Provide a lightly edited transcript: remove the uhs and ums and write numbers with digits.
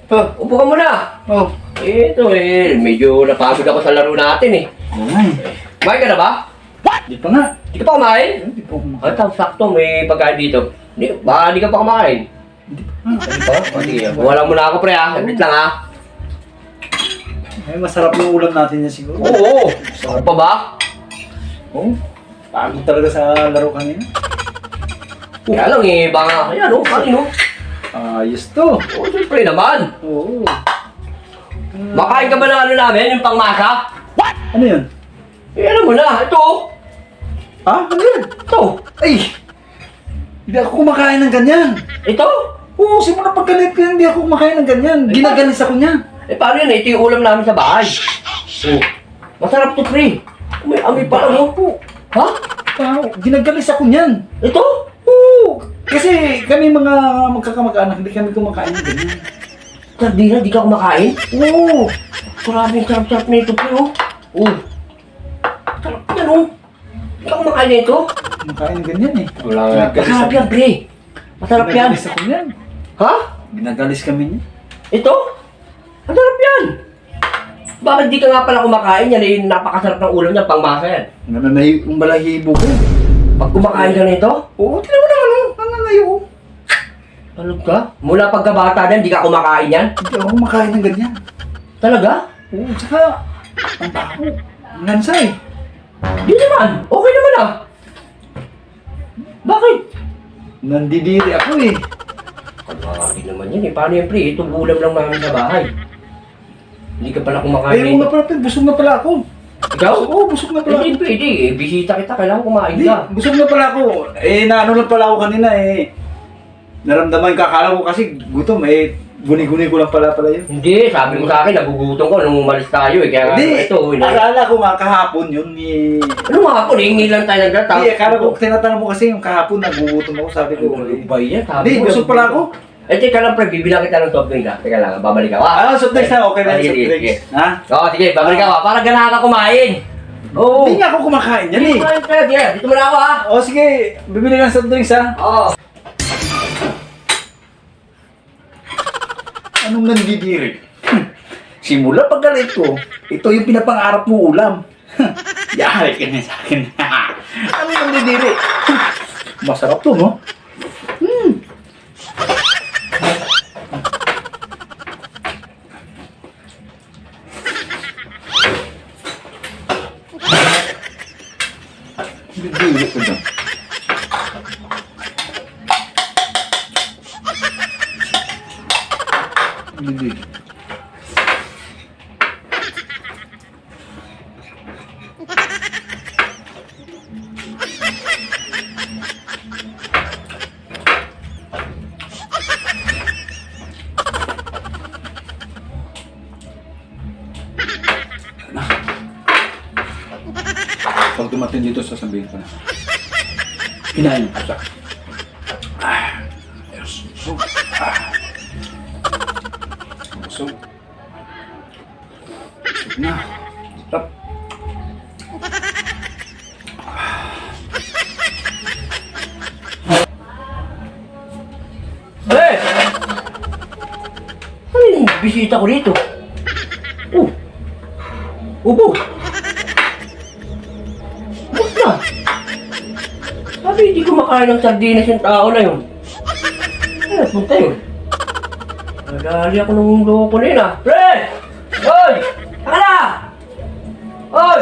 Upo ka muna. Oh. Ito medyo napagod ako sa laro natin eh. Ay. Kumain ka na ba? Di pa nga. Di ka pa kumain? Di pa kumakain. At sakto, may pagkain dito. Baka di ka pa kumain. Di pa. Di pa? O sige, wala muna ako pre ha. Saglit lang ha. Ay, masarap yung ulam natin yan siguro. Oo. Sarap pa ba? Oh. Pagod talaga sa laro kanina. Kaya lang eh, baka, ayan o, kanin o. Ayos to. Oo, siyempre naman. Oo. Makain ka ba ng ano namin, yung pangmasa? Ano yun? Alam mo na, ito. Ha? Ano yun? Ito. Ay! Hindi ako kumakain ng ganyan. Ito? Oo, simula pagkalit ko yan, hindi ako kumakain ng ganyan. Ginagalis ako niya. Paano yun? Ito yung ulam namin sa bahay. Masarap to, pre. May amoy pa lang po. Ha? Ginagalis ako niyan. Ito? Oo. Kasi kami mga magkakamag-anak, hindi kami kumakain ng ganyan. Sardina, di ka kumakain? Oo. Maraming sarap-sarap na ito, pre, oh. Sarap yan, oh. Di ka kumakain na ito? Kumakain ng ganyan eh. Masarap yan, pre. Masarap yan. Ginagalis ako niyan. Ha? Ginagalis kami niya. Ito? Ang sarap yan. Bakit di ka nga pala kumakain yan? Eh, napakasarap ng ulam niya, pangmasa yan. Yung balahibo ko. Pag kumakain ka nito, Oo, tinan mo naman oh. Nangangayo ko. talaga? Mula pagkabata din, di ka kumakain yan? Hindi ako kumakain ng ganyan. Talaga? Oo, tsaka ang baho. Ang lansa eh. Di naman. Okay naman ah. Bakit? Nandidiri ako eh. Pagkakain naman yan eh. Paano yan, pre? Itong ulam lang namin sa bahay. Hindi ka pala kumakain Ay, oo nga pala, busog na pala ako. Ikaw? Oo, busog na pala ako. Hindi, pwede eh. Bisita kita, kailangan kumain Hindi, ka. busog na pala ako. Naano lang pala ako kanina eh. Naramdaman kakala ko kasi gutom eh. Guni-guni ko lang pala yun. Hindi, sabi mo sa akin, nagugutom ko nung umalis tayo eh. Kaya nga, Hindi, ito, akala ko nga kahapon yun eh. ano mga hapon, hingi lang tayo ng gata. Hindi, akala ko, tinatanong mo kasi yung kahapon nagugutom ako, sabi ko. Ano ba yan? Sabi Hindi, mo, busog pala ako. Eh, teka lang, pre, bibilang kita ng soft drink ha. Teka lang, babalik ako. Soft drinks na, okay na Sige, soft sige, drinks. sige. Ha? Oo, sige, babalik ako ha. Para ganahan ka kumain. Oo. Hindi nga ako kumakain yan eh. Kumain ka, dito mo na ako ha. O sige, bibili ka ng soft drinks ha. Oo. Anong nandidiri? Simula paggalit ko, ito yung pinapangarap mo ulam. Yari ka na sa akin. Anong nandidiri? Masarap to, no? Nandidiri ko dyan. Nandidiri. Pag dumating dito, sasabihin ko na. Hinahin ko siya. Busog. Busog. Busog na. Stop. Eh! Ano yung bisita ko dito? Ubo! Basta! Sabi hindi kumakain ng sardinas yung tao na yun. Ano, punta yun? Nagali ako nung loko na yun ah. Pre! Oy! Saka na! Oy!